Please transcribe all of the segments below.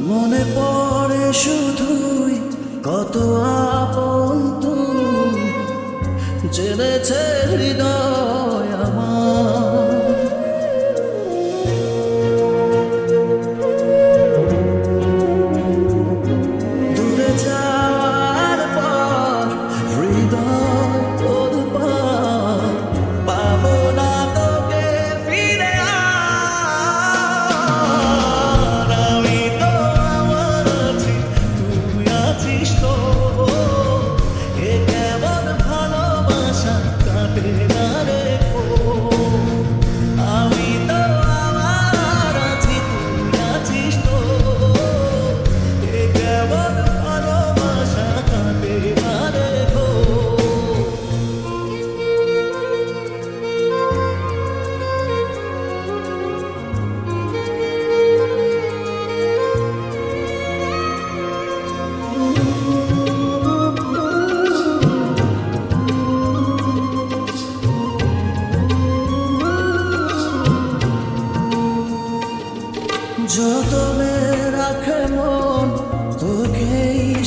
মনে পড়ে শুধুই কত আপন তুমি জেনেছে হৃদয় আমার। দূরে যাওয়ার পর হৃদয় তোলপাড়, পাবো না তোকে ফিরে আর। আমি তো আমার আছি, তুই আছিস তো, এ কেমন ভালোবাসা কাটে না রে গো। আমি তো আমার আছি, তুই আছিস তো, এ কেমন ভালোবাসা কাটে না রে গো। যতনে রাখে মন তোকে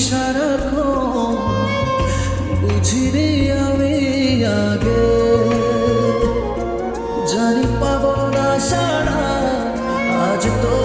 সারাক্ষণ, বুঝিনি আমি আগে, জানি পাবো না সারা আজ তো